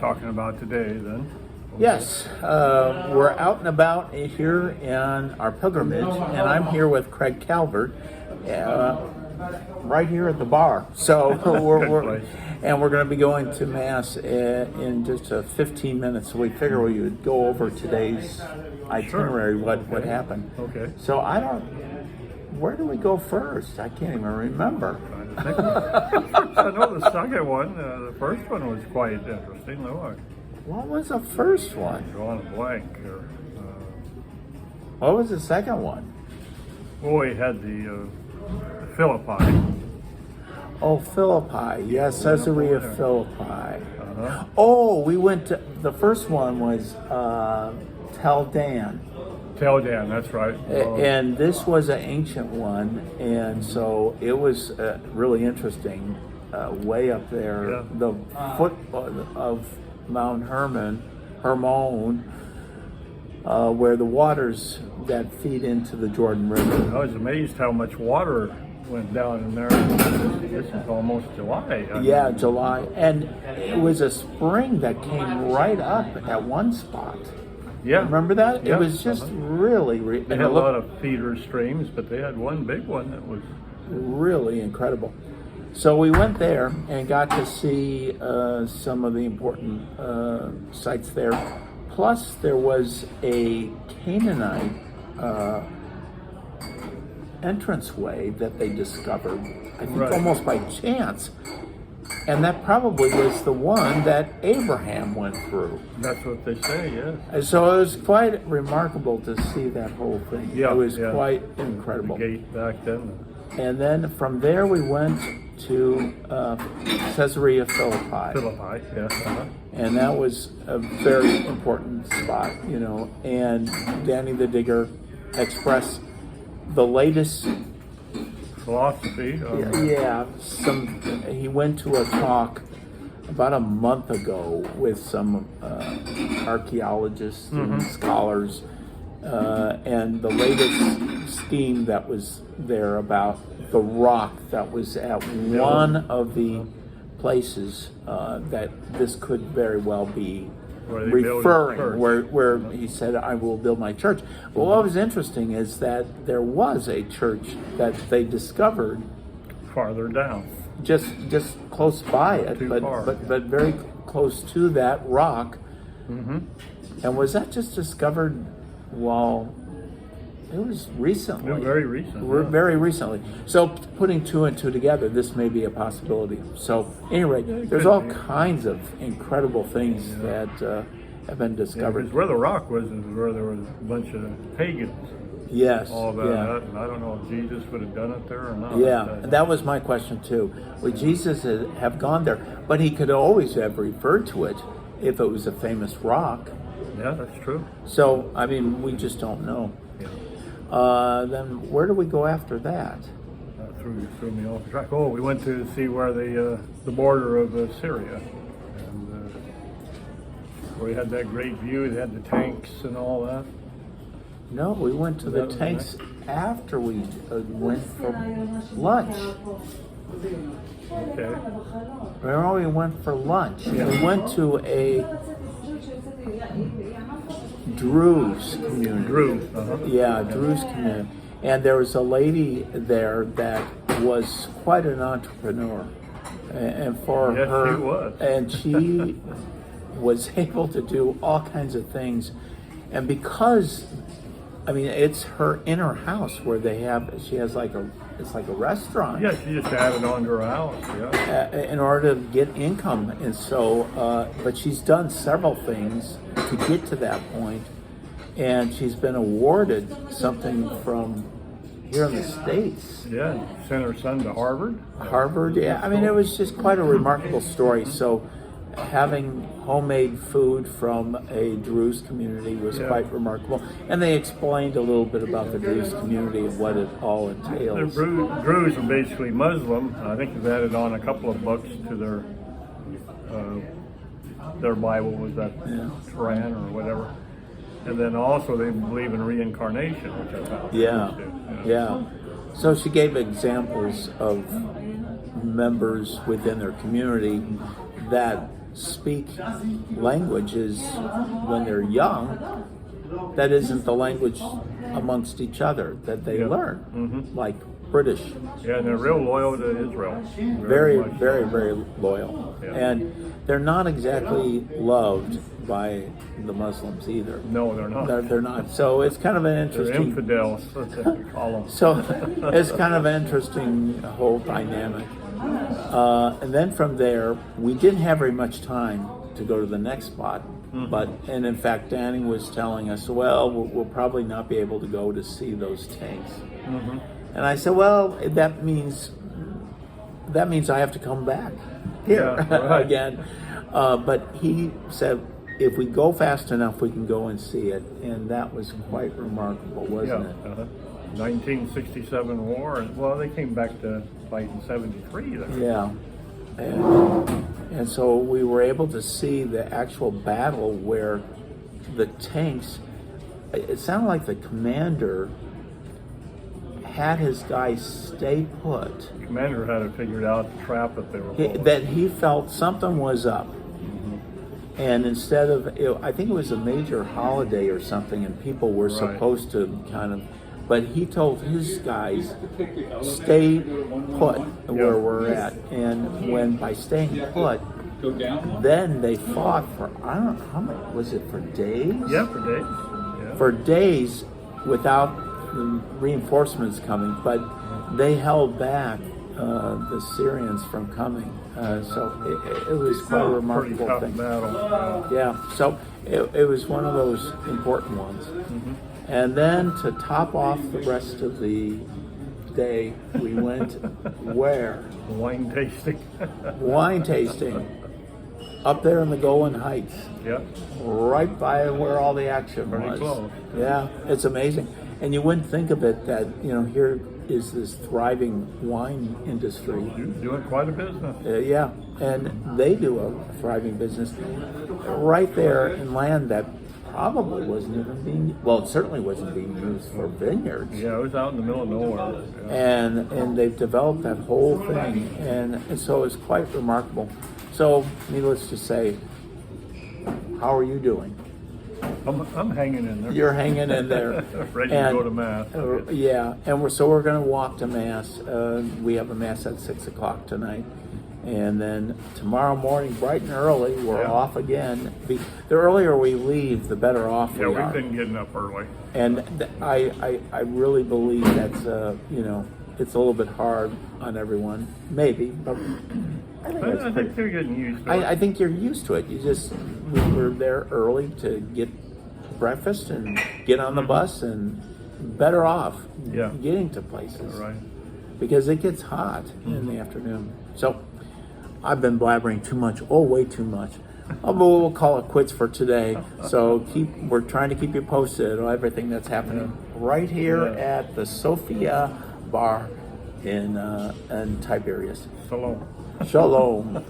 talking about today then. Yes, we're out and about here in our pilgrimage, and I'm here with Craig Calvert, right here at the bar. So we're going to be going to Mass in just 15 minutes. So we figure we would go over today's itinerary, what happened. Okay. So where do we go first? I can't even remember. I know the second one. The first one was quite interesting, though. What was the first one? Drawing a blank here. What was the second one? We had the Philippi. Oh, Philippi. Yes, Caesarea Philippi. Uh-huh. Oh, we went to, the first one was Tel Dan. Tel Dan, that's right. And this was an ancient one, and so it was really interesting. Way up there, the foot of Mount Hermon, where the waters that feed into the Jordan River. I was amazed how much water went down in there. This is almost July. Yeah, July. And it was a spring that came right up at one spot. Yeah. Remember that? Yeah. It was just really... They had a lot of feeder streams, but they had one big one that was... really incredible. So we went there and got to see some of the important sites there. Plus, there was a Canaanite entranceway that they discovered, I think almost by chance. And that probably was the one that Abraham went through. That's what they say, yes. And so it was quite remarkable to see that whole thing. Yeah, it was quite incredible. The gate back then. And then from there we went to Caesarea Philippi. Yes. Uh-huh. And that was a very important spot, you know. And Danny the Digger expressed the latest Philosophy. he went to a talk about a month ago with some archaeologists and scholars, and the latest scheme that was there about the rock that was at one of the places that this could very well be referring, where he said, I will build my church. Well, what was interesting is that there was a church that they discovered farther down, just close by it, but very close to that rock. And was that just discovered while it was recently? Very recent. Very recently. So putting two and two together, this may be a possibility. So anyway, there's all kinds of incredible things that have been discovered. Because where the rock was is where there was a bunch of pagans. Yes. All that. And I don't know if Jesus would have done it there or not. Yeah, that was my question too. Would Jesus have gone there? But he could always have referred to it if it was a famous rock. Yeah, that's true. So, I mean, we just don't know. Yeah. Then where do we go after that? Threw me off track. Oh, we went to see where the border of Syria, and where we had that great view. They had the tanks and all that. No, we went to the tanks after we went for lunch. Okay. Remember, we went for lunch. Yeah. We went to a Druze community. Druze community. And there was a lady there that was quite an entrepreneur. And for her, she was. And she was able to do all kinds of things. And because, I mean, it's her inner house where she has it's like a restaurant. Yeah, she just added on to her house, in order to get income. And so, but she's done several things to get to that point. And she's been awarded something from here in the States. Yeah, sent her son to Harvard. Yeah. I mean, it was just quite a remarkable story. So having homemade food from a Druze community was quite remarkable. And they explained a little bit about the Druze community and what it all entails. The Druze are basically Muslim. I think they've added on a couple of books to their Bible, was that Quran or whatever. And then also they believe in reincarnation, which I found Yeah. So she gave examples of members within their community that speak languages when they're young that isn't the language amongst each other that they Yeah. learn, like British. Yeah, and they're real loyal to Israel. Very, much. very, very loyal. Yeah. And they're not exactly loved by the Muslims either. No, they're not. They're not. So it's kind of an They're interesting. infidels, that's what we call them. So it's kind of an interesting whole dynamic. And then from there, we didn't have very much time to go to the next spot. And in fact, Danny was telling us, well, we'll probably not be able to go to see those tanks. And I said, well, that means I have to come back here Yeah, right. again. But he said, if we go fast enough, we can go and see it. And that was quite remarkable, wasn't it? 1967 war, and well, they came back to fight in 73 then. Yeah. And so we were able to see the actual battle where the tanks, it sounded like the commander had his guys stay put. The commander had it figured out, the trap that they were pulling. That he felt something was up. And instead of, I think it was a major holiday or something, and people were Right. supposed to kind of, but he told his guys, stay put where we're at. And when by staying put, then they fought for, I don't know, how much, was it for days? Yeah, for days. Yeah. For days without the reinforcements coming, but they held back the Syrians from coming. So it was quite a Pretty remarkable tough thing. battle. Yeah, so it was one of those important ones. And then to top off the rest of the day, we went where? Wine tasting. Wine tasting. Up there in the Golan Heights, Yeah. right by where all the action Pretty was. close. Yeah, it's amazing. And you wouldn't think of it that, here is this thriving wine industry. Doing quite a business. Yeah, and they do a thriving business right there in land that probably wasn't even being, well, it certainly wasn't being used for vineyards. Yeah, it was out in the middle of nowhere. Yeah. And they've developed that whole thing, and so it's quite remarkable. So, needless to say, how are you doing? I'm hanging in there. You're hanging in there. Ready to go to Mass. Yeah, and we're going to walk to Mass. We have a Mass at 6 o'clock tonight. And then tomorrow morning, bright and early, we're Yeah. off again. The earlier we leave, the better off Yeah, we we've are. been getting up early. And I really believe that's, it's a little bit hard on everyone. Maybe, but I think it's I pretty. think they're getting used to it. I think you're used to it. We were there early to get breakfast and get on the bus, and better off Yeah. getting to places Right. because it gets hot in the afternoon. So I've been blabbering too much. Oh, way too much. But we'll call it quits for today. So we're trying to keep you posted on everything that's happening right here Yeah. at the Sophia Bar in Tiberias. Shalom. Shalom.